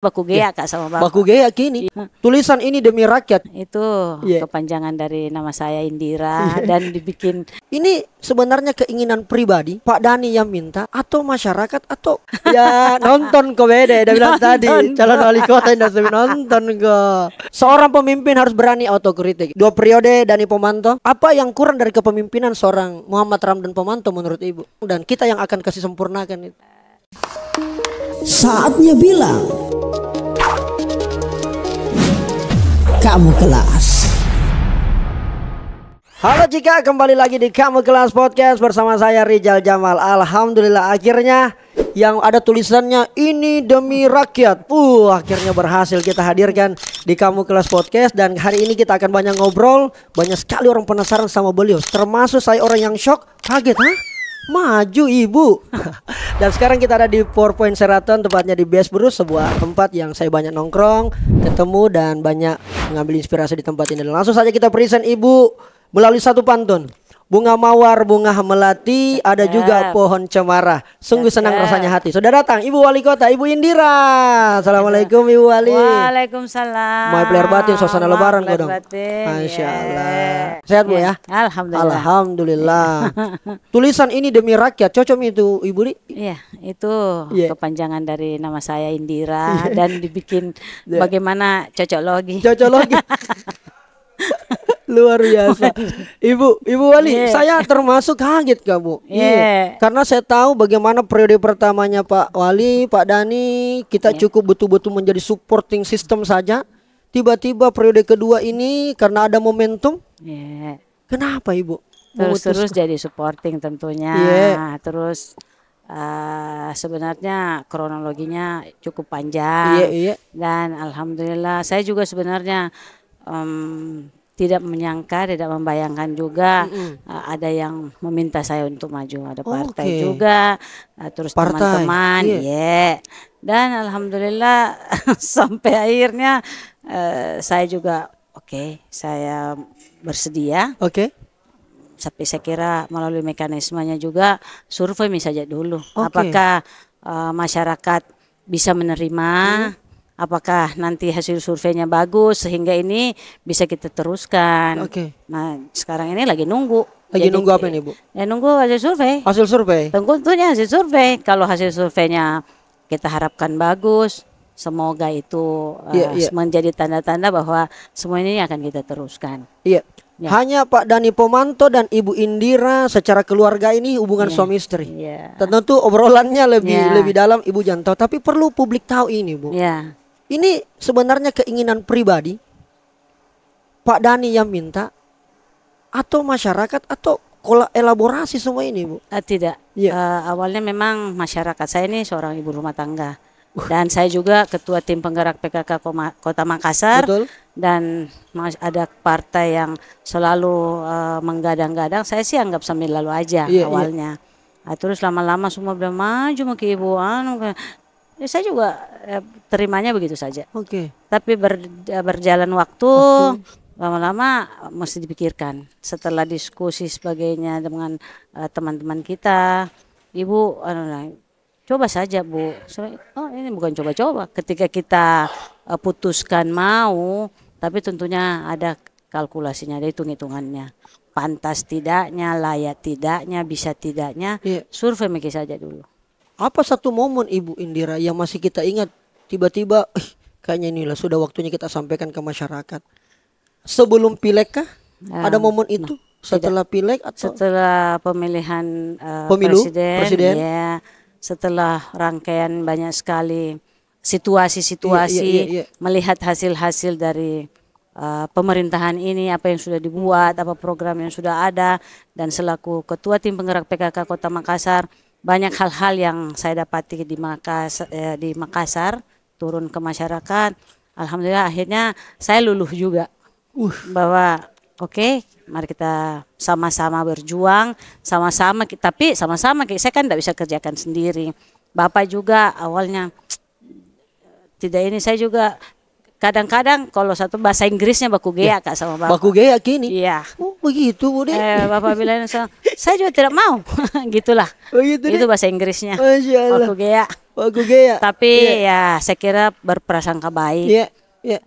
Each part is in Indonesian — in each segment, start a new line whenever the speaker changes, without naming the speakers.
Baku Gea Kak sama Bapak.
Baku Gea kini. Tulisan ini demi rakyat.
Itu kepanjangan dari nama saya Indira dan dibikin.
Ini sebenarnya keinginan pribadi Pak Dhani yang minta atau masyarakat atau ya nonton kok beda. Dia bilang tadi calon wali kota yang nonton kok. Seorang pemimpin harus berani autokritik. 2 periode Dhani Pomanto. Apa yang kurang dari kepemimpinan seorang Muhammad Ramdan Pomanto menurut Ibu? Dan kita yang akan kasih sempurnakan itu.
Saatnya bilang Kamu Kelas.
Halo Cika, kembali lagi di Kamu Kelas Podcast bersama saya Rizal Jamal. Alhamdulillah akhirnya yang ada tulisannya ini demi rakyat. Akhirnya berhasil kita hadirkan di Kamu Kelas Podcast. Dan hari ini kita akan banyak ngobrol. Banyak sekali orang penasaran sama beliau. Termasuk saya orang yang shock, kaget, maju Ibu. Dan sekarang kita ada di 4 Point Sheraton, tepatnya di Best Brew, sebuah tempat yang saya banyak nongkrong, ketemu dan banyak mengambil inspirasi di tempat ini. Dan langsung saja kita present Ibu melalui satu pantun. Bunga mawar, bunga melati, ada juga pohon cemara. Sungguh senang rasanya hati. Sudah datang Ibu Wali Kota, Ibu Indira. Assalamualaikum Ibu Wali.
Waalaikumsalam.
Mau player batin suasana lebaran kok dong. Masya Allah. Sehat Bu ya?
Alhamdulillah.
Alhamdulillah. Tulisan ini demi rakyat, cocok itu Ibu Di?
Iya, itu kepanjangan dari nama saya Indira dan dibikin bagaimana cocoklogi.
Cocoklogi. Luar biasa. Ibu Wali, saya termasuk kaget kamu. Karena saya tahu bagaimana periode pertamanya Pak Wali, Pak Dhani, kita cukup betul-betul menjadi supporting system saja. Tiba-tiba periode kedua ini karena ada momentum. Kenapa Ibu?
Terus jadi supporting tentunya. Terus sebenarnya kronologinya cukup panjang. Dan alhamdulillah saya juga sebenarnya tidak menyangka, tidak membayangkan juga ada yang meminta saya untuk maju. Ada partai juga, terus teman-teman, dan alhamdulillah sampai akhirnya saya juga saya bersedia. Sampai saya kira melalui mekanismenya juga survei saja dulu. Apakah masyarakat bisa menerima? Apakah nanti hasil surveinya bagus sehingga ini bisa kita teruskan. Nah sekarang ini lagi nunggu.
Nunggu apa nih Bu?
Nunggu hasil survei.
Hasil survei?
Tentunya hasil survei. Kalau hasil surveinya kita harapkan bagus, semoga itu menjadi tanda-tanda bahwa semua ini akan kita teruskan.
Hanya Pak Dhani Pomanto dan Ibu Indira secara keluarga ini hubungan suami istri. Tentu obrolannya lebih dalam Ibu jangan tahu, tapi perlu publik tahu ini Bu. Ini sebenarnya keinginan pribadi Pak Dhani yang minta atau masyarakat atau elaborasi semua ini Bu?
Tidak. Awalnya memang masyarakat. Saya ini seorang ibu rumah tangga. Dan saya juga ketua tim penggerak PKK Kota Makassar. Dan ada partai yang selalu menggadang-gadang. Saya sih anggap sambil lalu aja awalnya. Terus lama-lama semua bilang maju ke Ibu. Saya juga terimanya begitu saja. Tapi berjalan waktu lama-lama mesti dipikirkan. Setelah diskusi sebagainya dengan teman-teman kita, Ibu coba saja Bu. Ini bukan coba-coba. Ketika kita putuskan mau, tapi tentunya ada kalkulasinya, ada hitung-hitungannya. Pantas tidaknya, layak tidaknya, bisa tidaknya, survei saja dulu.
Apa satu momen Ibu Indira yang masih kita ingat, tiba-tiba kayaknya inilah sudah waktunya kita sampaikan ke masyarakat? Sebelum pileg kah? Ada momen itu? Setelah pileg atau
setelah pemilihan presiden? Setelah rangkaian banyak sekali situasi-situasi, melihat hasil-hasil dari pemerintahan ini, apa yang sudah dibuat, apa program yang sudah ada, dan selaku ketua tim penggerak PKK Kota Makassar, banyak hal-hal yang saya dapati di Makassar, turun ke masyarakat. Alhamdulillah akhirnya saya luluh juga bahwa mari kita sama-sama berjuang, sama-sama, tapi sama-sama saya kan tidak bisa kerjakan sendiri. Bapak juga awalnya tidak ini, saya juga kadang-kadang kalau satu bahasa Inggrisnya Baku Gea Kak sama Bapak.
Baku Gea kini?
Iya.
Begitu Bu deh.
Bapak bilang saya juga tidak mau. Gitulah. Itu bahasa Inggrisnya.
Masya Allah.
Baku Gea.
Bagus ya.
Tapi ya saya kira berprasangka baik.
Iya, iya.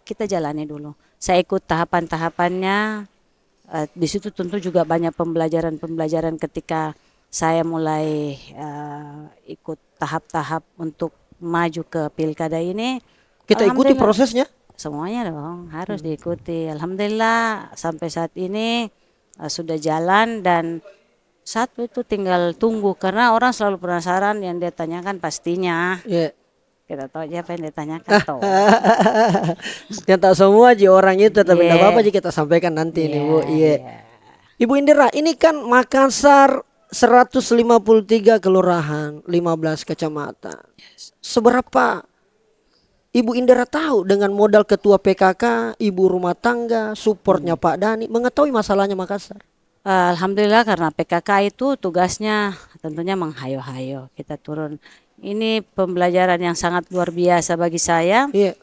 Kita jalani dulu. Saya ikut tahapan-tahapannya. Di situ tentu juga banyak pembelajaran ketika saya mulai ikut tahap-tahap untuk maju ke pilkada ini.
Kita ikuti prosesnya.
Semuanya dong harus diikuti. Alhamdulillah sampai saat ini sudah jalan, dan satu itu tinggal tunggu, karena orang selalu penasaran yang dia tanyakan pastinya.
Yeah.
Kita tahu aja apa yang ditanyakan tahu.
Yang tahu semua aja orang itu, tapi tidak apa-apa aja kita sampaikan nanti nih Bu. Iya. Ibu Indira, ini kan Makassar 153 kelurahan, 15 kecamatan. Seberapa Ibu Indira tahu dengan modal ketua PKK, ibu rumah tangga, supportnya Pak Dhani, mengetahui masalahnya Makassar?
Alhamdulillah, karena PKK itu tugasnya tentunya menghayo-hayo. Kita turun. Ini pembelajaran yang sangat luar biasa bagi saya.
Yeah.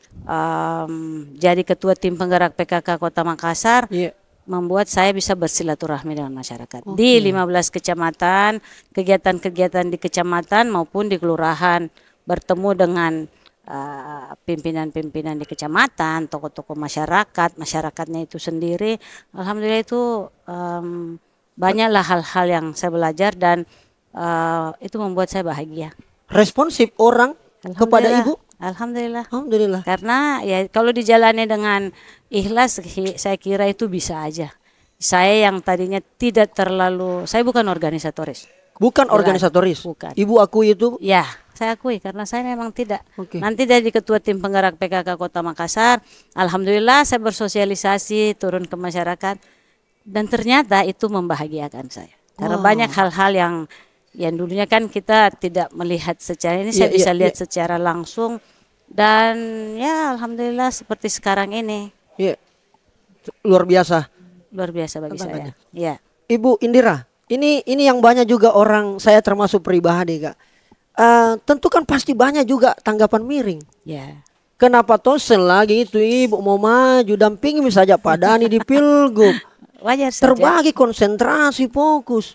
Jadi ketua tim penggerak PKK Kota Makassar.
Yeah.
Membuat saya bisa bersilaturahmi dengan masyarakat di 15 kecamatan, kegiatan-kegiatan di kecamatan maupun di kelurahan, bertemu dengan pimpinan-pimpinan di kecamatan, tokoh-tokoh masyarakatnya itu sendiri. Alhamdulillah itu banyaklah hal-hal yang saya belajar, dan itu membuat saya bahagia.
Responsif orang kepada Ibu?
Alhamdulillah.
Alhamdulillah.
Karena ya kalau dijalani dengan ikhlas, saya kira itu bisa aja. Saya yang tadinya tidak terlalu, saya bukan organisatoris.
Bukan organisatoris.
Bukan.
Ibu akui itu?
Ya, saya akui karena saya memang tidak.
Okay.
Nanti dari ketua tim penggerak PKK Kota Makassar, alhamdulillah saya bersosialisasi, turun ke masyarakat, dan ternyata itu membahagiakan saya. Karena banyak hal-hal yang dulunya kan kita tidak melihat secara ini, saya bisa lihat secara langsung, dan ya alhamdulillah seperti sekarang ini.
Iya. Luar biasa.
Luar biasa bagi saya. Ya.
Ibu Indira, ini yang banyak juga orang, saya termasuk pribadi Kak. Tentu kan pasti banyak juga tanggapan miring.
Ya.
Kenapa tosen lagi itu Ibu mau maju, dampingi saja Pak Dhani di Pilgub.
Wajar saja.
Terbagi konsentrasi, fokus.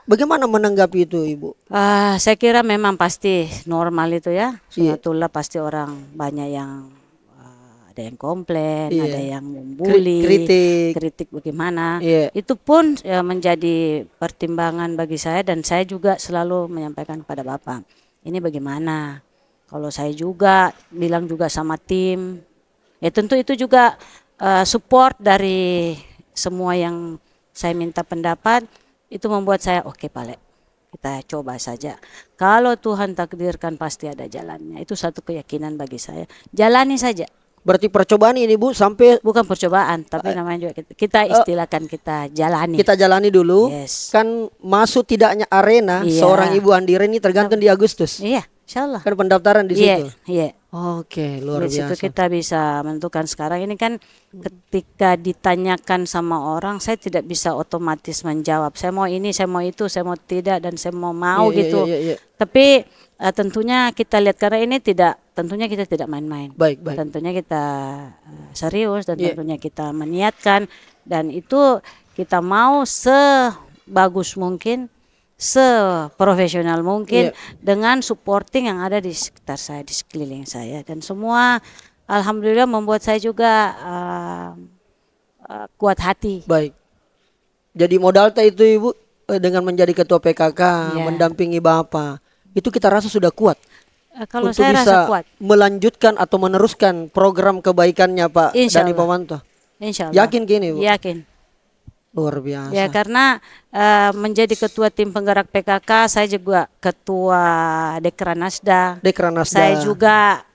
Bagaimana menanggapi itu Ibu?
Saya kira memang pasti normal itu ya. Sunatullah pasti orang banyak yang ada yang komplain, ada yang membuli, kritik bagaimana. Itu pun menjadi pertimbangan bagi saya, dan saya juga selalu menyampaikan kepada Bapak, ini bagaimana? Kalau saya juga bilang juga sama tim, ya tentu itu juga support dari semua yang saya minta pendapat. Itu membuat saya oke, Pak Le, kita coba saja. Kalau Tuhan takdirkan pasti ada jalannya. Itu satu keyakinan bagi saya. Jalani saja.
Berarti percobaan ini Bu sampai
bukan percobaan, tapi namanya juga kita istilahkan kita jalani.
Kita jalani dulu. Kan masuk tidaknya arena seorang Ibu Andira ini tergantung di Agustus.
Iya, insyaallah.
Kan pendaftaran di situ.
Iya.
Oke, luar biasa.
Di situ kita bisa menentukan. Sekarang ini kan ketika ditanyakan sama orang, saya tidak bisa otomatis menjawab. Saya mau ini, saya mau itu, saya mau tidak, dan saya mau gitu. Tapi tentunya kita lihat, karena ini tentunya kita tidak main-main.
Baik.
Tentunya kita serius, dan tentunya kita meniatkan, dan itu kita mau sebagus mungkin, seprofesional mungkin, dengan supporting yang ada di sekitar saya, di sekeliling saya, dan semua alhamdulillah membuat saya juga kuat hati.
Baik. Jadi modal itu Ibu dengan menjadi ketua PKK, mendampingi Bapak, itu kita rasa sudah kuat.
Kalau
untuk
saya
bisa
rasa kuat
melanjutkan atau meneruskan program kebaikannya Pak Dhani Pomanto.
Insyaallah.
Yakin gini Bu?
Yakin.
Luar biasa.
Ya, karena menjadi ketua tim penggerak PKK, saya juga ketua Dekranasda. Saya juga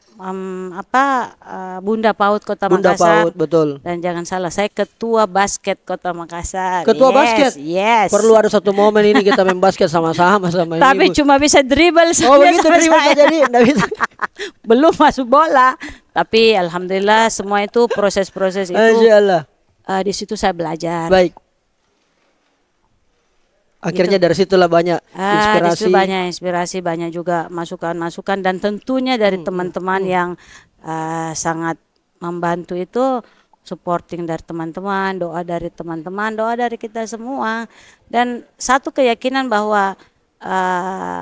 Bunda PAUD Kota Makassar. Bunda
PAUD, betul.
Dan jangan salah, saya ketua basket Kota Makassar.
Ketua basket?
Yes.
Perlu ada satu momen ini kita main basket sama-sama sama
Tapi
Ibu.
cuma bisa dribble saja.
Oh begitu, dribble saja jadi bisa.
Belum masuk bola. Tapi alhamdulillah semua itu proses-proses itu. Di situ saya belajar.
Baik. Akhirnya dari situlah banyak inspirasi.
Dari situ banyak inspirasi, banyak juga masukan-masukan, dan tentunya dari teman-teman yang sangat membantu itu, supporting dari teman-teman, doa dari teman-teman, doa dari kita semua, dan satu keyakinan bahwa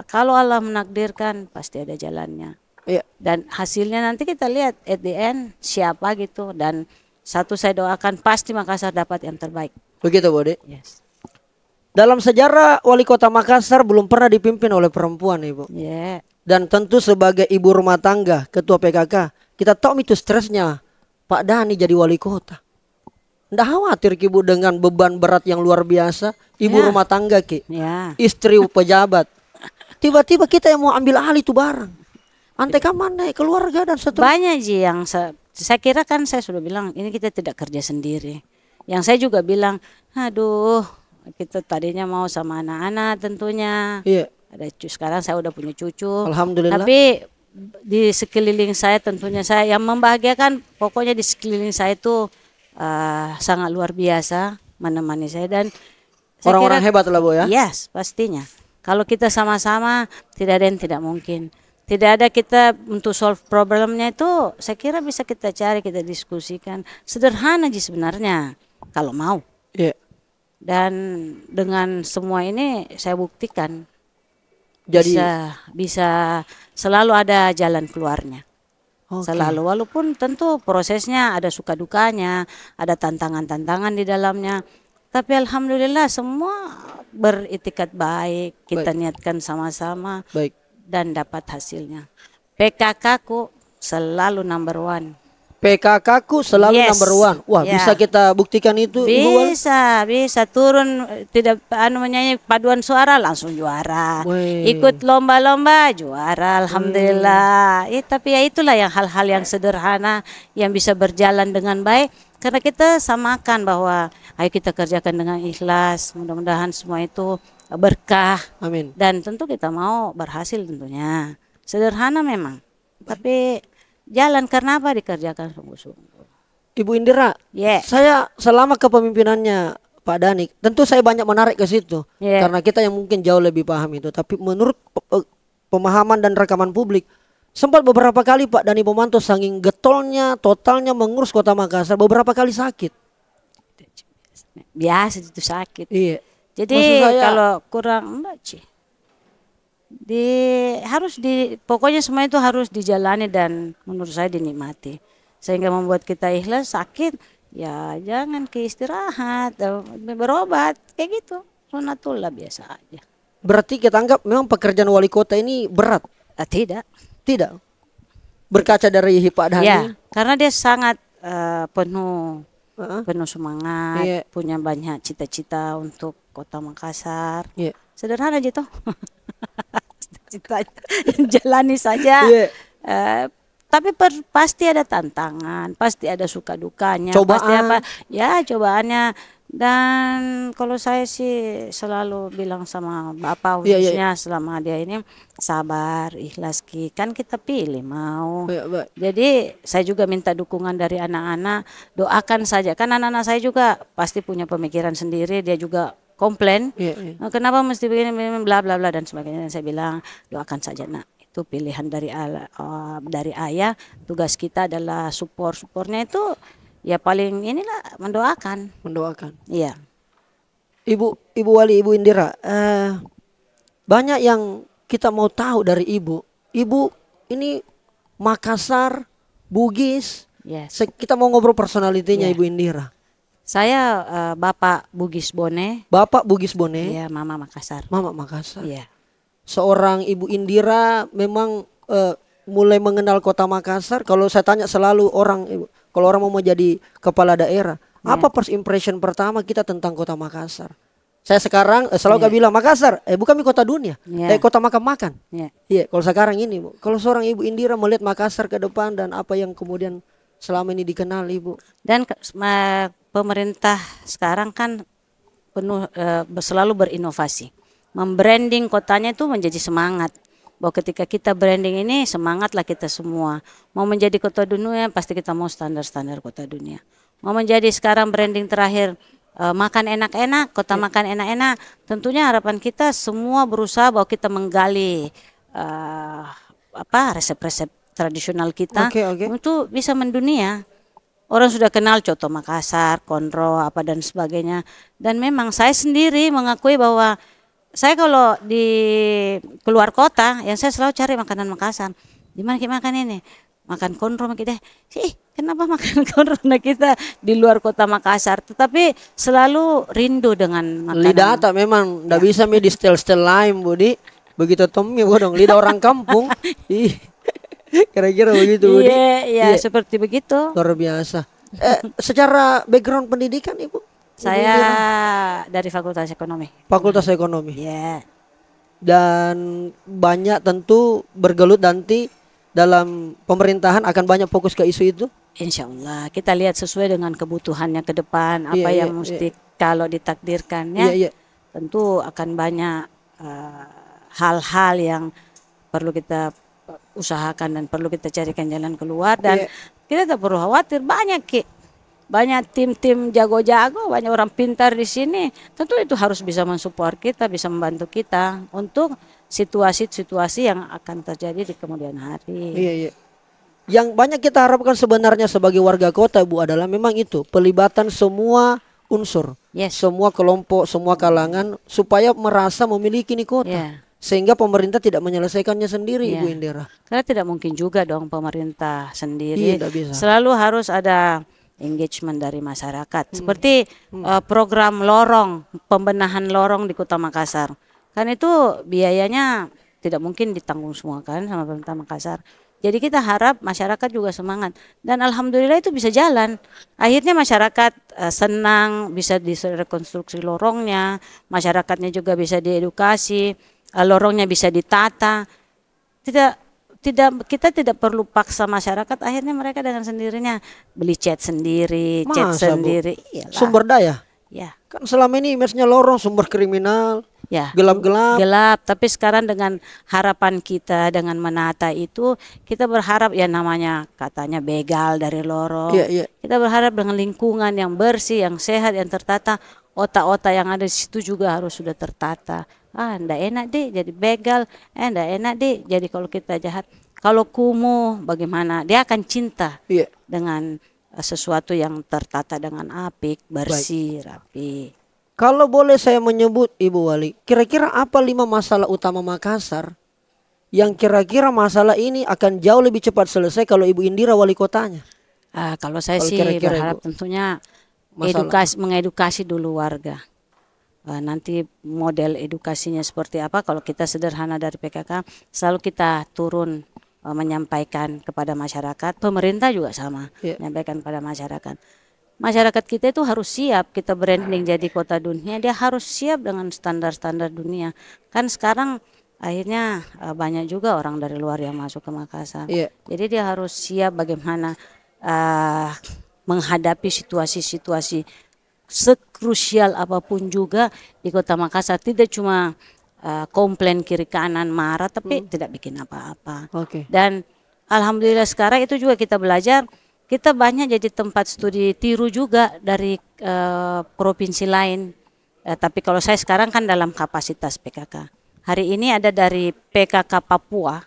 kalau Allah menakdirkan pasti ada jalannya.
Iya.
Dan hasilnya nanti kita lihat at the end siapa gitu. Dan satu saya doakan pasti Makassar dapat yang terbaik.
Begitu Bude.
Yes.
Dalam sejarah wali kota Makassar belum pernah dipimpin oleh perempuan Ibu.
Yeah.
Dan tentu sebagai ibu rumah tangga, ketua PKK, kita tahu itu stresnya Pak Dhani jadi wali kota. Nggak khawatir Ki Bu dengan beban berat yang luar biasa. Ibu
Ya.
rumah tangga Ki,
Ya.
istri pejabat. Tiba-tiba kita yang mau ambil alih itu barang. Antek mana keluarga dan seterusnya.
Banyak Ji yang saya kira kan saya sudah bilang ini kita tidak kerja sendiri. Yang saya juga bilang, aduh kita tadinya mau sama anak-anak tentunya.
Iya.
Ada sekarang saya udah punya cucu.
Alhamdulillah.
Tapi di sekeliling saya tentunya saya yang membahagiakan pokoknya di sekeliling saya itu sangat luar biasa menemani saya dan saya
Orang-orang
kira,
hebat lah Bu ya.
Yes, pastinya. Kalau kita sama-sama tidak ada yang tidak mungkin. Tidak ada kita untuk solve problemnya itu saya kira bisa kita cari, kita diskusikan. Sederhana aja sebenarnya kalau mau.
Iya.
Dan dengan semua ini saya buktikan
Jadi
bisa selalu ada jalan keluarnya.
Oke.
Selalu walaupun tentu prosesnya ada suka dukanya, ada tantangan-tantangan di dalamnya. Tapi alhamdulillah semua beritikat baik, kita niatkan sama-sama
baik.
dan dapat hasilnya. PKK ku selalu number one.
PKK ku selalu
Yes.
number one. Wah,
Ya.
bisa kita buktikan itu Ibu Wali?
Bisa turun tidak menyanyi paduan suara langsung juara.
Weh.
Ikut lomba-lomba juara alhamdulillah. Tapi ya itulah yang hal-hal yang sederhana yang bisa berjalan dengan baik karena kita samakan bahwa ayo kita kerjakan dengan ikhlas. Mudah-mudahan semua itu berkah
Amin.
dan tentu kita mau berhasil tentunya. Sederhana memang. Tapi jalan karena apa dikerjakan sungguh-sungguh.
Ibu Indira,
Yeah.
saya selama kepemimpinannya Pak Dhani, tentu saya banyak menarik ke situ.
Yeah.
Karena kita yang mungkin jauh lebih paham itu. Tapi menurut pemahaman dan rekaman publik, sempat beberapa kali Pak Dhani Pomanto saking getolnya, totalnya mengurus kota Makassar, beberapa kali sakit.
Biasa itu sakit.
Iya.
Jadi
Maksud saya-
kalau kurang enggak Ci. Pokoknya semua itu harus dijalani dan menurut saya dinikmati. Sehingga membuat kita ikhlas sakit, ya jangan ke istirahat, berobat kayak gitu. Sunatullah biasa aja.
Berarti kita anggap memang pekerjaan wali kota ini berat.
Tidak.
Tidak. Berkaca dari Pak Dhani.
Ya, karena dia sangat penuh
Heeh.
penuh semangat,
Iya.
punya banyak cita-cita untuk Kota Makassar.
Iya.
Sederhana aja toh. Cita jalani saja.
Iya.
Tapi pasti ada tantangan, pasti ada suka dukanya,
Cobaan.
pasti apa? Ya cobaannya. Dan kalau saya sih selalu bilang sama Bapak
Iya, iya.
khususnya selama dia ini sabar, ikhlas Ki. Kan kita pilih mau.
Iya, baik.
Jadi saya juga minta dukungan dari anak-anak, doakan saja. Kan anak-anak saya juga pasti punya pemikiran sendiri, dia juga komplain.
Iya, iya.
Kenapa mesti begini bla bla bla dan sebagainya. Dan saya bilang doakan saja nak. Itu pilihan dari ayah. Tugas kita adalah supportnya itu ya paling inilah mendoakan.
Mendoakan.
Iya.
Ibu Wali, Ibu Indira, banyak yang kita mau tahu dari Ibu. Ibu ini Makassar, Bugis.
Yes.
Kita mau ngobrol personalitinya
Iya.
Ibu Indira.
Saya Bapak Bugis Bone,
Bapak Bugis Bone,
ya Mama Makassar.
Mama Makassar.
Iya.
Seorang Ibu Indira memang mulai mengenal kota Makassar. Kalau saya tanya selalu orang, kalau orang mau jadi kepala daerah, apa first impression pertama kita tentang kota Makassar? Saya sekarang selalu bilang Makassar, bukan kota dunia,
Iya.
kota makan-makan.
Iya.
Iya, kalau sekarang ini, Bu. Kalau seorang Ibu Indira melihat Makassar ke depan dan apa yang kemudian selama ini dikenal Ibu.
Dan pemerintah sekarang kan penuh selalu berinovasi. Membranding kotanya itu menjadi semangat. Bahwa ketika kita branding ini semangatlah kita semua. Mau menjadi kota dunia pasti kita mau standar-standar kota dunia. Mau menjadi sekarang branding terakhir makan enak-enak, kota makan enak-enak. Tentunya harapan kita semua berusaha bahwa kita menggali resep-resep tradisional kita
Oke.
untuk bisa mendunia. Orang sudah kenal coto Makassar, konro apa dan sebagainya. Dan memang saya sendiri mengakui bahwa saya kalau di keluar kota, yang saya selalu cari makanan Makassar. Di mana kita makan ini? Makan konro kita. Kenapa makan konro kita di luar kota Makassar? Tetapi selalu rindu dengan makanan.
Lidah tak memang ndak bisa di setel-setel lain, Budi. Begitu Tommy bodong lidah orang kampung. Ih. Kira-kira begitu, Budi.
Iya, seperti begitu.
Luar biasa. Secara background pendidikan, Ibu?
Saya dari Fakultas Ekonomi.
Fakultas Ekonomi.
Iya.
Dan banyak tentu bergelut nanti dalam pemerintahan akan banyak fokus ke isu itu.
Insya Allah kita lihat sesuai dengan kebutuhannya ke depan apa yang mesti kalau ditakdirkannya tentu akan banyak hal-hal yang perlu kita usahakan dan perlu kita carikan jalan keluar dan kita tak perlu khawatir banyak tim-tim jago-jago, banyak orang pintar di sini. Tentu itu harus bisa mensupport kita, bisa membantu kita untuk situasi-situasi yang akan terjadi di kemudian hari.
Iya. Yang banyak kita harapkan sebenarnya sebagai warga kota, Bu, adalah memang itu pelibatan semua unsur, semua kelompok, semua kalangan supaya merasa memiliki nih kota. Sehingga pemerintah tidak menyelesaikannya sendiri, Ibu Indira.
Karena tidak mungkin juga dong pemerintah sendiri. Selalu harus ada engagement dari masyarakat. Seperti program lorong, pembenahan lorong di Kota Makassar. Kan itu biayanya tidak mungkin ditanggung semua kan sama pemerintah Makassar. Jadi kita harap masyarakat juga semangat. Dan alhamdulillah itu bisa jalan. Akhirnya masyarakat senang, bisa direkonstruksi lorongnya, masyarakatnya juga bisa diedukasi, lorongnya bisa ditata. Kita tidak perlu paksa masyarakat, akhirnya mereka dengan sendirinya beli cat sendiri, sendiri.
Sumber daya.
Ya.
Kan selama ini image-nya lorong, sumber kriminal. Gelap-gelap.
Tapi sekarang dengan harapan kita dengan menata itu, kita berharap namanya katanya begal dari lorong. Kita berharap dengan lingkungan yang bersih, yang sehat, yang tertata, otak-otak yang ada di situ juga harus sudah tertata. Ndak enak deh jadi begal, ndak enak deh jadi kalau kita jahat. Kalau kumuh bagaimana? Dia akan cinta dengan sesuatu yang tertata dengan apik, bersih, rapi.
Kalau boleh saya menyebut, Ibu Wali, kira-kira apa 5 masalah utama Makassar yang kira-kira masalah ini akan jauh lebih cepat selesai kalau Ibu Indira wali kotanya?
Kalau saya sih berharap tentunya mengedukasi dulu warga. Nanti model edukasinya seperti apa, kalau kita sederhana dari PKK selalu kita turun menyampaikan kepada masyarakat, pemerintah juga sama menyampaikan kepada masyarakat. Masyarakat kita itu harus siap, kita branding jadi kota dunia, dia harus siap dengan standar-standar dunia. Kan sekarang akhirnya banyak juga orang dari luar yang masuk ke Makassar. Jadi dia harus siap bagaimana menghadapi situasi-situasi sekrusial apapun juga di Kota Makassar. Tidak cuma komplain kiri kanan marah, tapi tidak bikin apa-apa. Dan alhamdulillah sekarang itu juga kita belajar, kita banyak jadi tempat studi tiru juga dari provinsi lain. Tapi kalau saya sekarang kan dalam kapasitas PKK. Hari ini ada dari PKK Papua.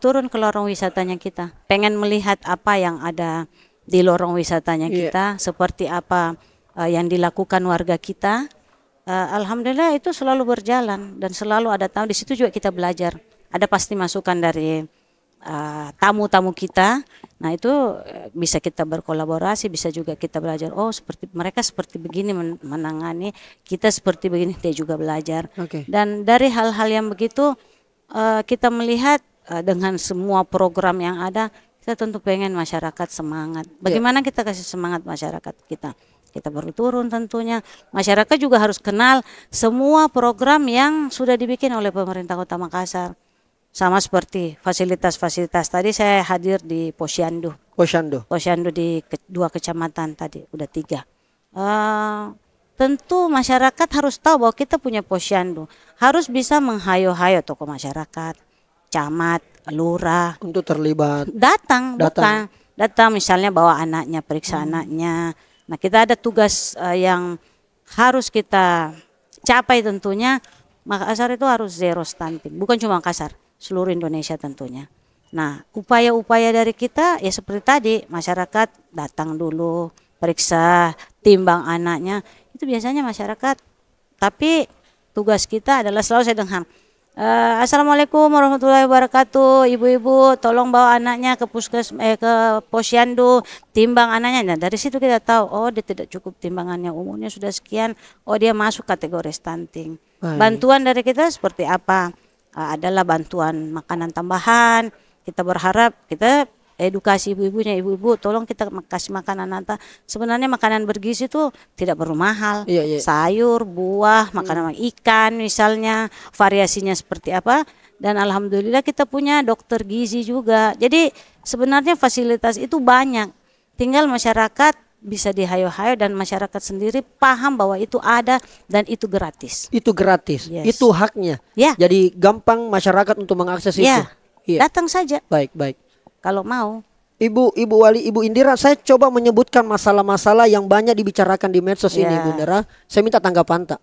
Turun ke lorong wisatanya kita. Pengen melihat apa yang ada di lorong wisatanya kita, seperti apa yang dilakukan warga kita. Alhamdulillah itu selalu berjalan dan selalu ada tamu. Di situ juga kita belajar. Ada pasti masukan dari tamu-tamu kita. Nah itu bisa kita berkolaborasi, bisa juga kita belajar. Oh seperti mereka seperti begini menangani, kita seperti begini, dia juga belajar. Dan dari hal-hal yang begitu kita melihat dengan semua program yang ada, kita tentu pengen masyarakat semangat. Bagaimana kita kasih semangat masyarakat kita? Kita perlu turun tentunya. Masyarakat juga harus kenal semua program yang sudah dibikin oleh pemerintah Kota Makassar. Sama seperti fasilitas-fasilitas. Tadi saya hadir di Posyandu. Posyandu di 2 kecamatan tadi, udah 3. Tentu masyarakat harus tahu bahwa kita punya Posyandu. Harus bisa menghayo-hayo tokoh masyarakat, camat, lurah.
Untuk terlibat.
Datang misalnya bawa anaknya, periksa anaknya. Nah kita ada tugas yang harus kita capai tentunya. Makassar itu harus zero stunting. Bukan cuma Makassar, seluruh Indonesia tentunya. Nah upaya-upaya dari kita ya seperti tadi, masyarakat datang dulu, periksa, timbang anaknya. Itu biasanya masyarakat, tapi tugas kita adalah selalu saya dengar. Assalamualaikum warahmatullahi wabarakatuh. Ibu-ibu tolong bawa anaknya ke ke posyandu, timbang anaknya. Nah dari situ kita tahu, oh dia tidak cukup timbangannya, umurnya sudah sekian, oh dia masuk kategori stunting. Bantuan dari kita seperti apa? Adalah bantuan makanan tambahan. Kita berharap kita edukasi ibu-ibunya, ibu-ibu tolong kita kasih makanan nanti. Sebenarnya makanan bergizi itu tidak perlu mahal. Sayur, buah, makanan ikan misalnya, variasinya seperti apa. Dan alhamdulillah kita punya dokter gizi juga. Jadi sebenarnya fasilitas itu banyak. Tinggal masyarakat bisa dihayo-hayo dan masyarakat sendiri paham bahwa itu ada dan itu gratis.
Itu gratis. Itu haknya. Jadi gampang masyarakat untuk mengakses itu.
Datang saja.
Baik.
Kalau mau.
Ibu Wali, Ibu Indira, saya coba menyebutkan masalah-masalah yang banyak dibicarakan di medsos ini, Ibu Indira. Saya minta tanggapan tak.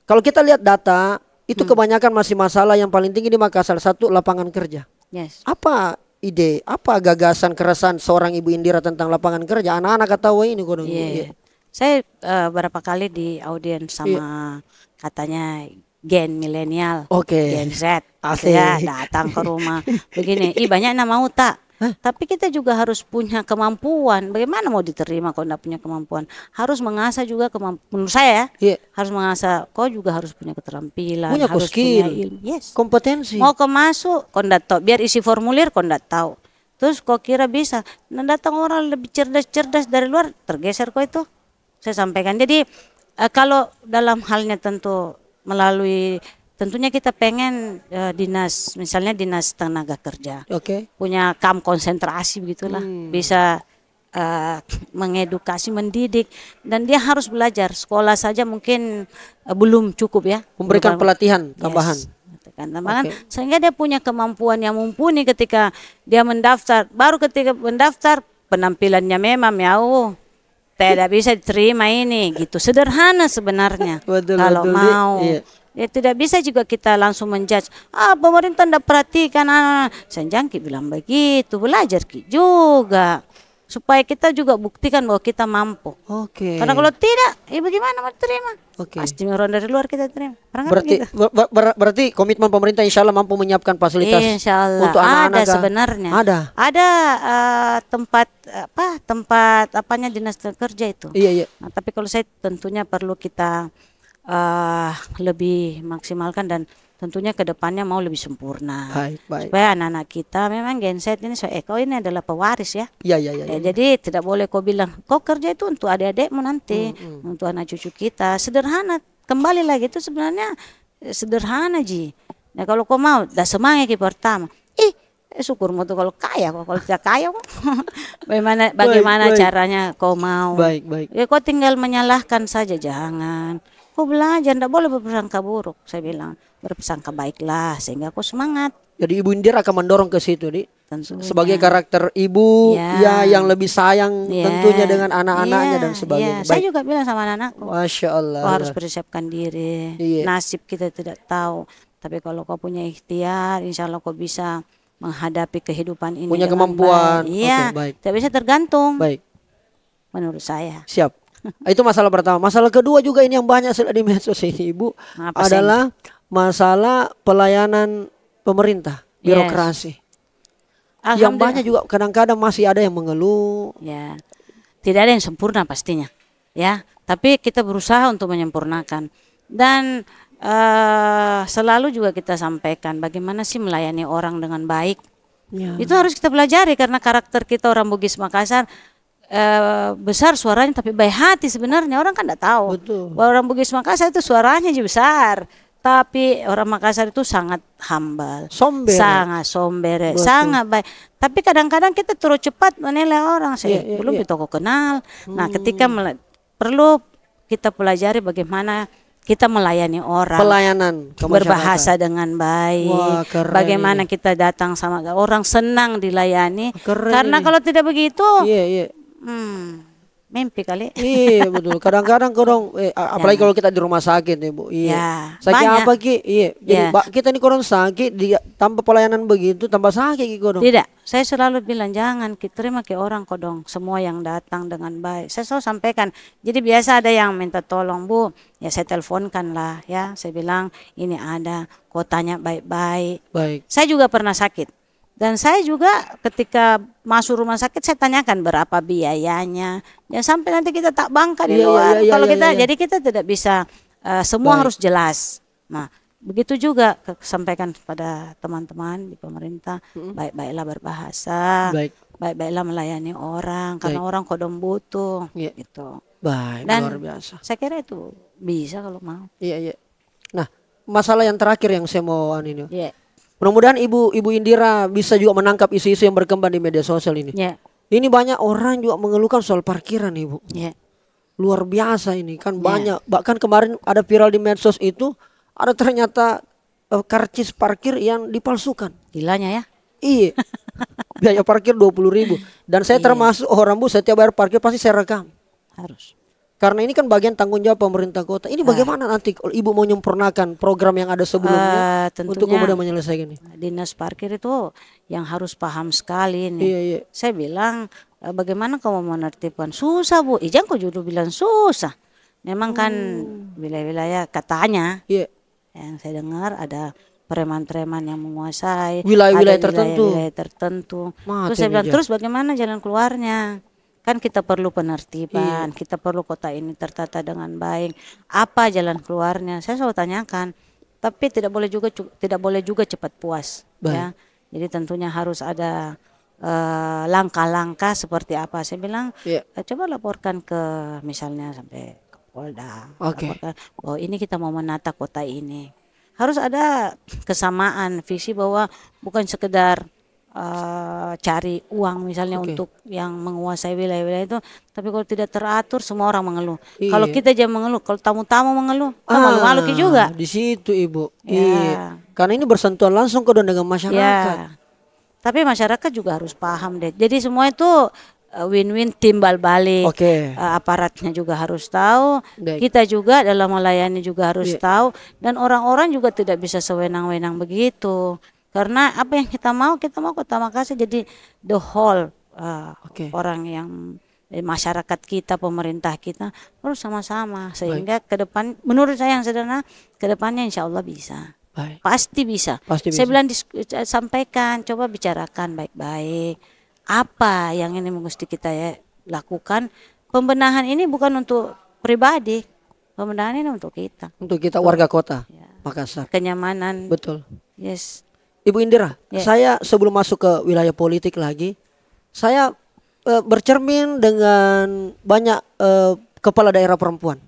Kalau kita lihat data, itu kebanyakan masih masalah yang paling tinggi di Makassar. Satu, lapangan kerja. Apa ide, apa gagasan keresahan seorang Ibu Indira tentang lapangan kerja? Anak-anak tahu ini kodong.
Saya berapa kali di audiens sama katanya Gen milenial, Gen Z, ya datang ke rumah begini. Banyak yang mau tak? Tapi kita juga harus punya kemampuan. Bagaimana mau diterima kalau tidak punya kemampuan? Harus mengasah juga kemampuan. Menurut saya, harus mengasah. Kau juga harus punya keterampilan, harus punya ilmu,
kompetensi.
Mau kau masuk, kau tidak tahu. Biar isi formulir, kau tidak tahu. Terus kau kira bisa? Nah, datang orang lebih cerdas dari luar, tergeser kau itu. Saya sampaikan. Jadi kalau dalam halnya tentu melalui tentunya kita pengen dinas, misalnya dinas tenaga kerja, punya kamp konsentrasi begitulah, bisa mengedukasi, mendidik, dan dia harus belajar. Sekolah saja mungkin belum cukup ya.
Memberikan pelatihan tambahan.
Sehingga dia punya kemampuan yang mumpuni ketika dia mendaftar. Baru ketika mendaftar penampilannya memang tidak bisa diterima ini gitu. Sederhana sebenarnya. Kalau mau. Ya tidak bisa juga kita langsung menjudge. Pemerintah tidak perhatikan. Senjangki bilang begitu, belajar Ki juga supaya kita juga buktikan bahwa kita mampu. Karena kalau tidak, bagaimana mau terima? Pasti orang dari luar kita terima.
Berarti komitmen pemerintah insya Allah mampu menyiapkan fasilitas untuk anak-anak.
Ada sebenarnya. Ada tempat apanya dinas kerja itu. Nah, tapi kalau saya tentunya perlu kita lebih maksimalkan dan tentunya ke depannya mau lebih sempurna. Supaya anak-anak kita memang Gen Z ini kau ini adalah pewaris ya. Jadi tidak boleh kau bilang kau kerja itu untuk adik-adikmu nanti, untuk anak cucu kita. Sederhana, kembali lagi itu sebenarnya sederhana Ji. Nah kalau kau mau, dah semangat pertama. Syukurmu tuh kalau kaya, kalau tidak kaya bagaimana caranya kau mau. Ya kau tinggal menyalahkan saja, jangan. Kau belajar, tidak boleh berprasangka buruk. Saya bilang berprasangka baiklah sehingga kau semangat.
Jadi Ibu Indira akan mendorong ke situ, sebagai karakter ibu yang lebih sayang tentunya dengan anak-anaknya dan sebagainya.
Saya juga bilang sama anak-anakku,
Masya Allah,
kau harus persiapkan diri. Nasib kita tidak tahu, tapi kalau kau punya ikhtiar, insya Allah kau bisa menghadapi kehidupan ini.
Punya kemampuan.
Tidak bisa tergantung. Menurut saya.
Siap. Itu masalah pertama. Masalah kedua juga ini yang banyak di medsos ini Ibu, adalah masalah pelayanan pemerintah, birokrasi. Yang banyak juga kadang-kadang masih ada yang mengeluh.
Tidak ada yang sempurna pastinya. Tapi kita berusaha untuk menyempurnakan. Dan selalu juga kita sampaikan bagaimana sih melayani orang dengan baik. Itu harus kita pelajari karena karakter kita orang Bugis Makassar besar suaranya tapi baik hati sebenarnya. Orang kan tidak tahu bahwa orang Bugis Makassar itu suaranya besar, tapi orang Makassar itu sangat humble, sangat somber, sangat baik. Tapi kadang-kadang kita terlalu cepat menilai orang. Belum di toko kenal. Nah ketika perlu kita pelajari bagaimana kita melayani orang, berbahasa dengan baik. Bagaimana kita datang sama orang senang dilayani. Karena kalau tidak begitu, mimpi kali.
Iya betul. Kadang-kadang korong apalagi kalau kita di rumah sakit nih Bu. Iya.
Ya,
Sakit
banyak.
apa Ki? Iya. Jadi
Ya.
kita nih korong sakit tanpa pelayanan begitu tambah sakit Ki korong.
Tidak, saya selalu bilang jangan kita terima ke orang kodong semua yang datang dengan baik. Saya selalu sampaikan. Jadi biasa ada yang minta tolong Bu, ya saya teleponkan lah ya. Saya bilang ini ada, kau tanya baik-baik.
Baik.
Saya juga pernah sakit. Dan saya juga ketika masuk rumah sakit saya tanyakan berapa biayanya. Jangan sampai nanti kita tak bangka di luar. Kalau kita jadi kita tidak bisa semua harus jelas. Nah, begitu juga sampaikan kepada teman-teman di pemerintah, baik-baiklah berbahasa, baik-baiklah melayani orang karena orang kodong butuh gitu.
Baik,
Dan
luar biasa.
saya kira itu bisa kalau mau.
Iya. Nah, masalah yang terakhir yang saya mau ini.
Iya.
Mudah-mudahan Ibu Indira bisa juga menangkap isu-isu yang berkembang di media sosial ini.
Iya.
Ini banyak orang juga mengeluhkan soal parkiran Ibu.
Iya.
Luar biasa ini kan banyak. Bahkan kemarin ada viral di medsos itu ada ternyata karcis parkir yang dipalsukan.
Gilanya ya.
Iya. Biaya parkir 20.000. Dan saya termasuk orang Bu, setiap bayar parkir pasti saya rekam.
Harus.
Karena ini kan bagian tanggung jawab pemerintah kota. Ini bagaimana nanti kalau Ibu mau menyempurnakan program yang ada sebelumnya untuk kemudian menyelesaikan ini?
Dinas parkir itu yang harus paham sekali nih.
Iya.
Saya bilang bagaimana kamu menertibkan? Susah Bu. Ijang kok judul bilang susah. Memang kan wilayah-wilayah katanya yang saya dengar ada preman-preman yang menguasai
wilayah-wilayah
tertentu. Terus saya bilang terus bagaimana jalan keluarnya? Kan kita perlu penertiban, kita perlu kota ini tertata dengan baik. Apa jalan keluarnya? Saya selalu tanyakan. Tapi tidak boleh juga cepat puas, ya. Jadi tentunya harus ada langkah-langkah seperti apa. Saya bilang coba laporkan ke misalnya sampai ke Polda. Laporkan, oh ini kita mau menata kota ini. Harus ada kesamaan visi bahwa bukan sekedar cari uang misalnya untuk yang menguasai wilayah-wilayah itu, tapi kalau tidak teratur semua orang mengeluh. Kalau kita aja mengeluh, kalau tamu-tamu mengeluh, malu-malu juga.
Di situ Ibu. Iya. Karena ini bersentuhan langsung dengan masyarakat.
Tapi masyarakat juga harus paham deh. Jadi semua itu win-win, timbal balik. Aparatnya juga harus tahu, kita juga dalam melayani juga harus tahu, dan orang-orang juga tidak bisa sewenang-wenang begitu. Karena apa yang kita mau Kota Makassar jadi the whole orang yang masyarakat kita, pemerintah kita harus sama-sama sehingga ke depan menurut saya yang sederhana ke depannya insya Allah bisa. Pasti bisa. Saya bilang sampaikan, coba bicarakan baik-baik apa yang ini mesti kita lakukan. Pembenahan ini bukan untuk pribadi, pembenahan ini untuk kita.
Untuk kita warga kota Makassar.
Kenyamanan.
Betul.
Yes.
Ibu Indira, saya sebelum masuk ke wilayah politik lagi, saya bercermin dengan banyak kepala daerah perempuan.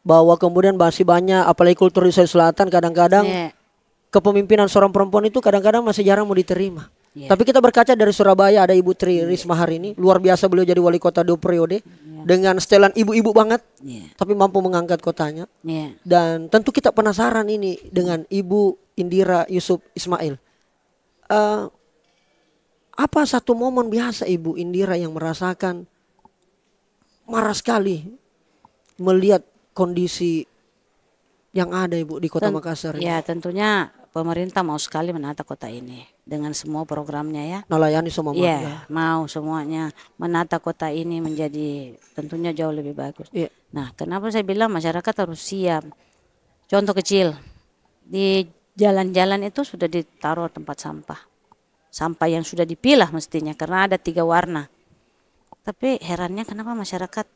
Bahwa kemudian masih banyak, apalagi kultur di Sulawesi Selatan kadang-kadang kepemimpinan seorang perempuan itu kadang-kadang masih jarang mau diterima. Tapi kita berkaca dari Surabaya ada Ibu Tri Risma hari ini, luar biasa beliau jadi wali kota 2 periode dengan setelan ibu-ibu banget, tapi mampu mengangkat kotanya. Dan tentu kita penasaran ini dengan Ibu Indira Yusuf Ismail. Apa satu momen biasa Ibu Indira yang merasakan marah sekali melihat kondisi yang ada Ibu di Kota Makassar?
Ya tentunya pemerintah mau sekali menata kota ini dengan semua programnya ya.
Melayani semua warga.
Mau semuanya menata kota ini menjadi tentunya jauh lebih bagus. Nah, kenapa saya bilang masyarakat harus siap? Contoh kecil, di jalan-jalan itu sudah ditaruh tempat sampah. Sampah yang sudah dipilah mestinya karena ada 3 warna. Tapi herannya kenapa masyarakat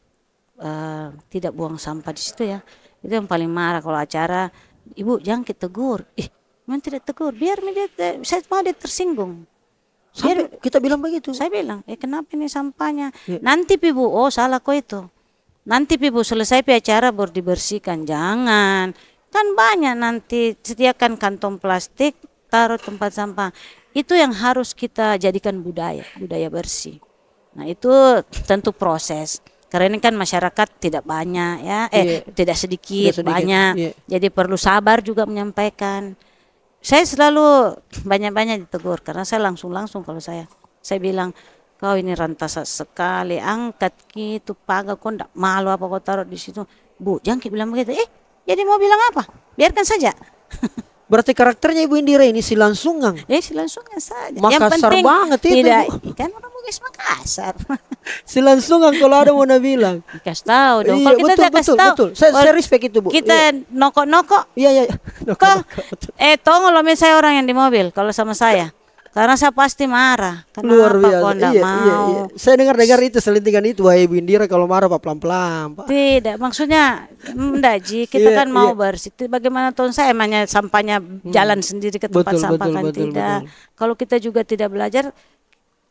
tidak buang sampah di situ ya. Itu yang paling marah kalau acara, Ibu jangan kita tegur. Memang tidak tegur, biar saya mau dia tersinggung.
Sampai kita bilang begitu.
Saya bilang, kenapa ini sampahnya? Nanti Ibu, oh salah kok itu. Nanti Ibu selesai acara baru dibersihkan. Jangan. Kan banyak nanti sediakan kantong plastik, taruh tempat sampah. Itu yang harus kita jadikan budaya bersih. Nah itu tentu proses. Karena ini kan masyarakat tidak banyak ya, tidak sedikit, banyak. Jadi perlu sabar juga menyampaikan. Saya selalu banyak-banyak ditegur karena saya langsung kalau saya bilang kau ini rantasa sekali, angkat gitu pagar, kau ndak malu apa kau taruh di situ. Bu Jangki bilang begitu. Jadi mau bilang apa? Biarkan saja.
Berarti karakternya Ibu Indira ini silangsungang.
Silangsungan saja. Yang
Makassar
penting
banget itu,
tidak,
Bu.
kan orang Bugis Makassar.
Silangsungang kalau ada mau bilang.
Kasih tahu dong.
Iya,
Kalau kita
betul,
tidak kasih
betul,
tahu,
betul. Saya respect itu, Bu.
kita nokok-nokok.
Iya, iya.
Kok tolong saya orang yang di mobil kalau sama saya. Karena saya pasti marah. Kenapa
Luar biasa.
kau enggak
Iya,
mau?
iya, iya. Saya dengar itu selentingan itu, wahai Ibu Indira kalau marah Pak pelan-pelan, Pak.
Tidak, maksudnya enggak Ji, kita
Iya,
kan mau
iya.
bersih. Bagaimana tahun saya emangnya sampahnya jalan sendiri ke tempat
Betul,
sampah
betul,
kan
betul,
tidak. Kalau kita juga tidak belajar,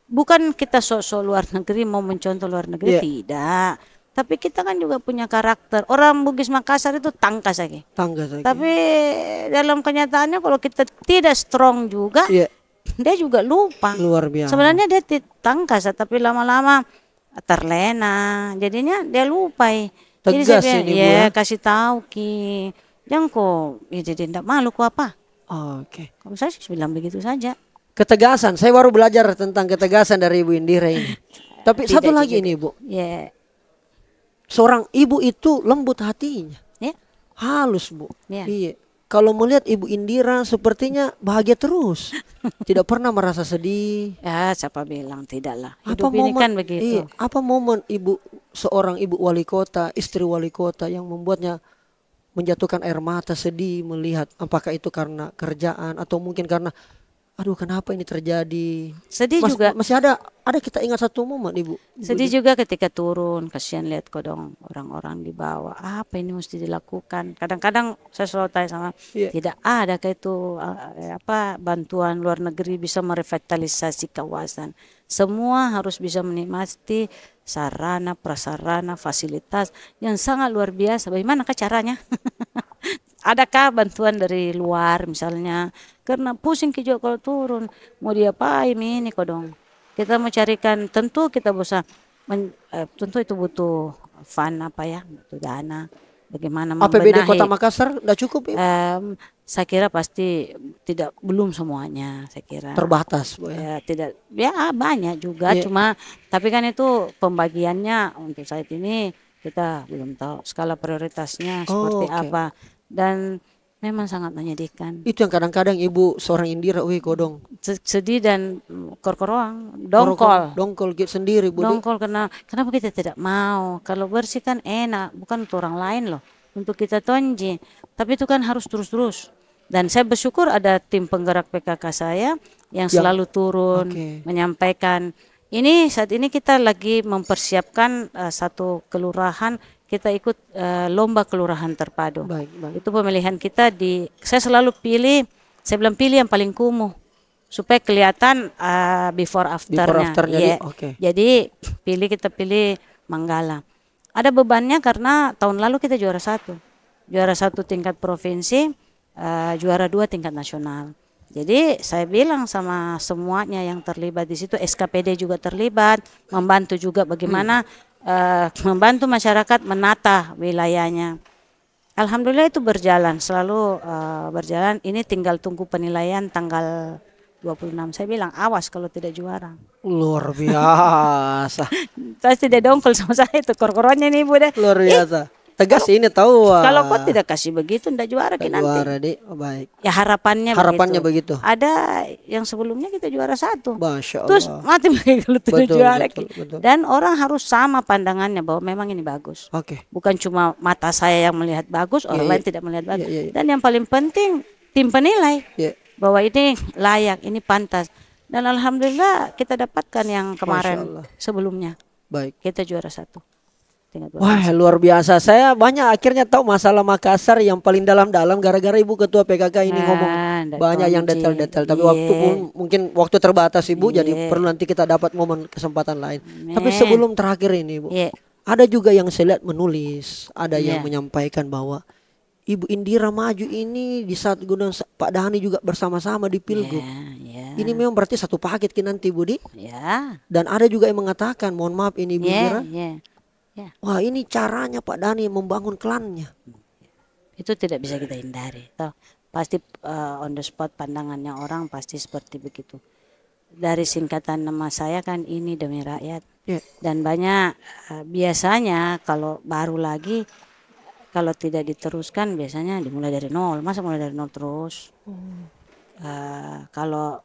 bukan kita sok-sok luar negeri mau mencontoh luar negeri,
Iya.
tidak. Tapi kita kan juga punya karakter. Orang Bugis Makassar itu tangkas lagi.
Tangga saja.
Tapi dalam kenyataannya kalau kita tidak strong juga,
Iya,
dia juga lupa.
luar biasa.
Sebenarnya dia tangkas, tapi lama-lama terlena. Jadinya dia lupa. Jadi
Tegas
saya
ini, Bu,
bilang,
ya.
kasih tahu Ki. Jangan kok, ya jadi tidak malu kok apa.
Oke.
Kalau saya sih bilang begitu saja.
Ketegasan. Saya baru belajar tentang ketegasan dari Ibu Indira ini. Tapi
Tidak
satu lagi
juga.
ini, Bu.
Ya,
Seorang ibu itu lembut hatinya.
ya,
Halus, Bu.
ya.
Iya. Kalau melihat Ibu Indira sepertinya bahagia terus. Tidak pernah merasa sedih.
Ya, siapa bilang tidak lah.
Apa
Hidup ini
momen,
kan begitu.
iya, apa momen seorang ibu wali kota, istri wali kota yang membuatnya menjatuhkan air mata sedih melihat apakah itu karena kerjaan atau mungkin karena aduh kenapa ini terjadi.
Sedih juga.
Masih ada kita ingat satu momen Ibu.
Sedih juga ketika turun, kasihan lihat kok dong orang-orang di bawah. Apa ini mesti dilakukan? Kadang-kadang saya selalu tanya sama,
Iya.
tidak ada kayak itu bantuan luar negeri bisa merevitalisasi kawasan. Semua harus bisa menikmati sarana, prasarana, fasilitas yang sangat luar biasa. Bagaimanakah caranya? Adakah bantuan dari luar misalnya? Karena pusing juga kalau turun. Mau diapain ini kok dong? Kita mau carikan, tentu kita bisa, tentu itu butuh fund butuh dana. Bagaimana
APBD
membenahi.
Kota Makassar tidak cukup ya?
Saya kira pasti belum semuanya, saya kira.
Terbatas, Bu, ya.
Tidak, ya banyak juga,
Iya.
cuma tapi kan itu pembagiannya untuk saat ini kita belum tahu skala prioritasnya seperti
oke.
apa, dan memang sangat menyedihkan.
Itu yang kadang-kadang Ibu seorang Indira, wih kodong.
Sedih dan korkoroang, dongkol.
Dongkol gitu sendiri, Bu.
Dongkol kenapa kita tidak mau? Kalau bersih kan enak, bukan untuk orang lain loh. Untuk kita tonji. Tapi itu kan harus terus-terus. Dan saya bersyukur ada tim penggerak PKK saya yang selalu turun menyampaikan. Saat ini kita lagi mempersiapkan satu kelurahan, kita ikut lomba kelurahan terpadu.
Baik, baik.
Itu pemilihan kita saya selalu saya bilang pilih yang paling kumuh supaya kelihatan before afternya.
Iya.
Jadi kita pilih Manggala. Ada bebannya karena tahun lalu kita juara satu tingkat provinsi, juara 2 tingkat nasional. Jadi saya bilang sama semuanya yang terlibat di situ, SKPD juga terlibat, membantu juga bagaimana membantu masyarakat menata wilayahnya. Alhamdulillah itu berjalan, selalu berjalan. Ini tinggal tunggu penilaian tanggal 26. Saya bilang awas kalau tidak juara.
Luar biasa.
Pasti dia dongkol sama saya itu korkoronnya nih Bu deh.
Luar biasa. Tegas ini tahu.
Kalau kau tidak kasih begitu ndak juara kita nanti.
Juara deh, baik.
Ya harapannya
begitu.
Ada yang sebelumnya kita juara 1.
Masya Allah.
Terus mati kalau tidak
Betul,
juara.
betul.
Dan orang harus sama pandangannya bahwa memang ini bagus.
Oke.
Bukan cuma mata saya yang melihat bagus, orang lain tidak melihat bagus.
Iya.
Dan yang paling penting tim penilai
Iya.
bahwa ini layak, ini pantas. Dan alhamdulillah kita dapatkan yang
Masya
kemarin
Allah.
sebelumnya.
Baik.
Kita juara 1.
Wah, luar biasa. Saya banyak akhirnya tahu masalah Makassar yang paling dalam-dalam gara-gara Ibu Ketua PKK ini ngomong banyak yang detail-detail. Tapi waktu pun mungkin waktu terbatas Ibu, jadi perlu nanti kita dapat momen kesempatan lain. Tapi sebelum terakhir ini Ibu, ada juga yang saya lihat menulis, ada yang menyampaikan bahwa Ibu Indira maju ini di saat Gudang Pak Dhani juga bersama-sama di Pilgub. Ini memang berarti satu paket nanti Budi. Dan ada juga yang mengatakan, mohon maaf ini Ibu Indira. Wah, ini caranya Pak Dhani membangun klannya.
Itu tidak bisa kita hindari. Pasti on the spot pandangannya orang pasti seperti begitu. dari singkatan nama saya kan ini Demi Rakyat. Dan banyak biasanya kalau baru lagi kalau tidak diteruskan biasanya dimulai dari nol. Masa mulai dari nol terus? Kalau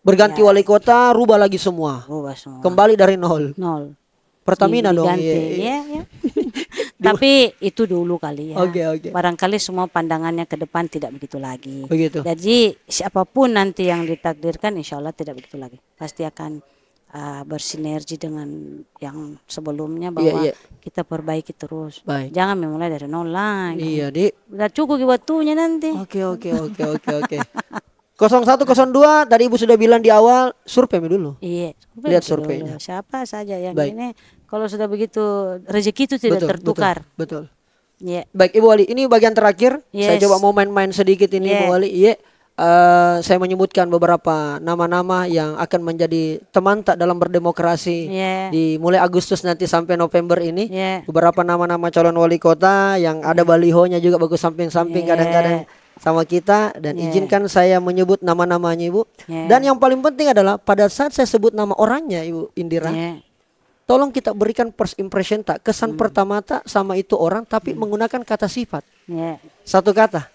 berganti wali kota, rubah lagi semua.
rubah semua.
Kembali dari nol.
Nol.
Pertamina dong.
Diganti. Iya. Tapi itu dulu kali ya.
Oke.
Barangkali semua pandangannya ke depan tidak begitu lagi.
Begitu.
Jadi siapapun nanti yang ditakdirkan insya Allah tidak begitu lagi. Pasti akan bersinergi dengan yang sebelumnya bahwa kita perbaiki terus.
Baik.
Jangan memulai dari nol lagi.
Iya, Dik.
Udah cukup waktunya nanti.
Oke. 0102 tadi Ibu sudah bilang di awal, survei dulu.
Iya.
Lihat surveinya.
Siapa saja yang
Baik.
ini kalau sudah begitu rezeki itu tidak tertukar.
Betul.
Iya.
Baik Ibu Wali, ini bagian terakhir. Saya
Yes.
coba mau main-main sedikit ini Ibu Wali. Iya. Saya menyebutkan beberapa nama-nama yang akan menjadi teman tak dalam berdemokrasi di mulai Agustus nanti sampai November ini. Beberapa nama-nama calon wali kota yang ada balihonya juga bagus samping-samping kadang-kadang sama kita, dan izinkan saya menyebut nama-namanya Ibu. Dan yang paling penting adalah pada saat saya sebut nama orangnya Ibu Indira, tolong kita berikan first impression tak, kesan pertama tak sama itu orang, tapi menggunakan kata sifat. Satu kata.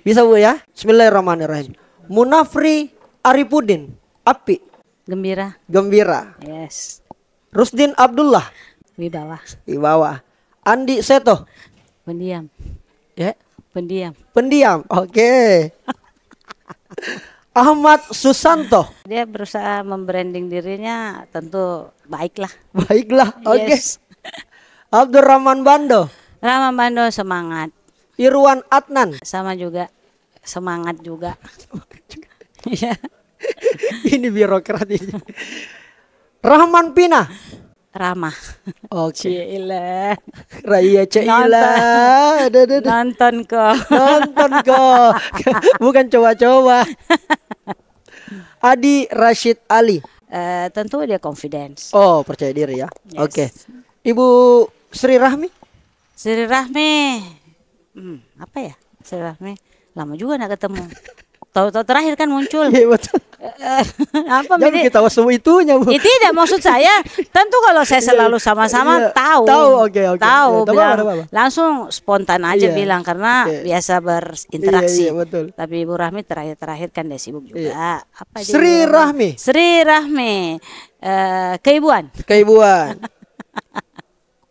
Bisa Bu ya? Bismillahirrahmanirrahim. Munafri Arifudin, Api. Gembira.
Yes.
Rusdin Abdullah,
Wibawa.
Andi Seto,
Pendiam.
pendiam. Oke. Ahmad Susanto.
Dia berusaha membranding dirinya tentu baiklah.
Oke.
Yes.
Abdurrahman Bando,
Rama Bando semangat.
Irwan Adnan.
Sama juga semangat juga. Iya.
Ini birokrat ini. Rahman Pina.
Rama.
Oke.
Cila.
Raya Cila.
Nonton kok.
Bukan coba-coba. Adi Rashid Ali.
Tentu dia confidence.
Oh, percaya diri ya.
Yes.
Oke. Ibu Sri Rahmi.
Sri Rahmi. Apa ya? Sri Rahmi. Lama juga nak ketemu. Tahu-tahu terakhir kan muncul.
Iya betul.
Apa
Jangan kita semua itunya Bu.
Tidak, maksud saya tentu kalau saya selalu sama-sama tahu.
Oke.
Tahu, bilang,
apa.
langsung spontan aja bilang karena biasa berinteraksi.
Iya, betul.
Tapi Ibu Rahmi terakhir kan dia sibuk juga. Apa dia
Sri
bilang?
Rahmi.
Sri Rahmi. Keibuan.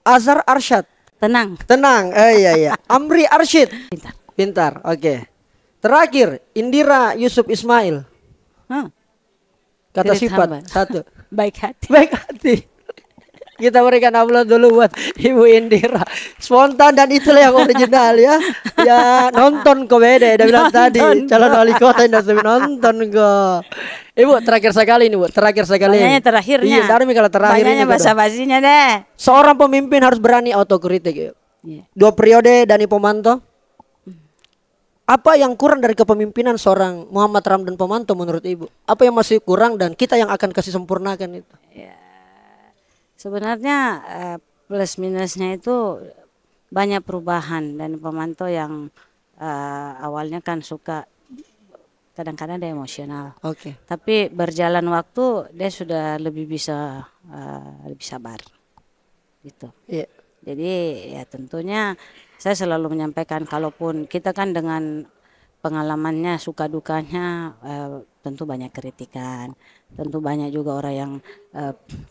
Azhar Arsyad.
Tenang.
Iya. Amri Arsyid.
Pintar.
Oke. Terakhir Indira Yusuf Ismail. Kata
Spirit
sifat
hamba.
satu.
Baik hati.
Kita berikan upload dulu buat Ibu Indira. Spontan dan itulah yang original ya. Ya nonton kok beda. Dia bilang tadi calon wali kota yang sudah nonton kok. Ibu terakhir sekali ini Bu.
Banyaknya terakhirnya.
Iya, dari kalau terakhir
banyaknya
ini
basa-basinya deh.
Seorang pemimpin harus berani autokritik.
Yeah.
2 periode Dani Pomanto. Apa yang kurang dari kepemimpinan seorang Muhammad Ramdan Pomanto menurut Ibu? Apa yang masih kurang dan kita yang akan kasih sempurnakan itu?
Ya, sebenarnya plus minusnya itu banyak perubahan. Dan Pomanto yang awalnya kan suka, kadang-kadang dia emosional.
Oke.
Tapi berjalan waktu dia sudah lebih bisa lebih sabar, gitu.
Iya.
Jadi ya tentunya saya selalu menyampaikan, kalaupun kita kan dengan pengalamannya suka dukanya tentu banyak kritikan, tentu banyak juga orang yang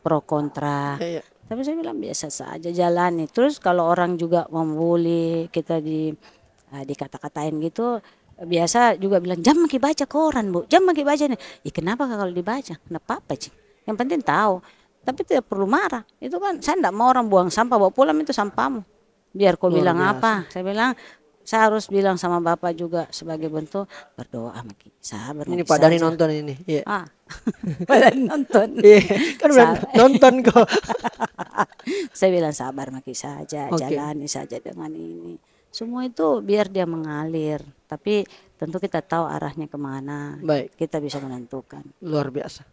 pro kontra.
Iya.
Tapi saya bilang biasa saja, jalani. Terus kalau orang juga membuli kita dikata-katain gitu, biasa juga bilang jam maki baca koran Bu, jam maki baca nih. Kenapa kalau dibaca? Nggak apa-apa sih. Yang penting tahu. Tapi tidak perlu marah. Itu kan saya enggak mau orang buang sampah bawa pulang, itu sampahmu. Biar kau bilang apa. Saya bilang saya harus bilang sama Bapak juga sebagai bentuk berdoa maki. Sabar.
Ini Pak Dani nonton ini. Iya.
Pak Dani nonton.
Iya, kan udah nonton kok.
Saya bilang sabar maki saja, jalani saja dengan ini. Semua itu biar dia mengalir. Tapi tentu kita tahu arahnya kemana.
Baik.
Kita bisa menentukan.
Luar biasa.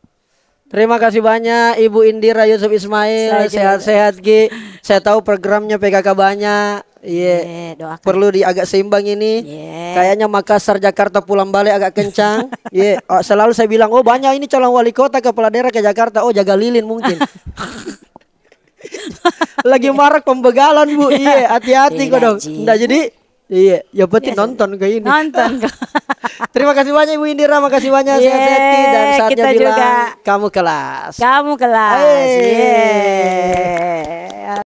Terima kasih banyak Ibu Indira Yusuf Ismail. Sehat-sehat Ki. Saya tahu programnya PKK banyak. Iya.
Doakan.
Perlu agak seimbang ini. Kayaknya Makassar Jakarta pulang balik agak kencang. Iya. Selalu saya bilang, oh banyak ini calon wali kota kepala daerah ke Jakarta. Oh jaga lilin mungkin. Lagi marak pembegalan Bu. Iya, hati-hati kok dong. Nggak jadi. Iya, ya penting nonton kayak ini.
Nonton.
Terima kasih banyak Ibu Indira, makasih banyak sehat-sehat dan saatnya
kita
bilang
juga.
kamu kelas.
Kamu kelas.
Yeay.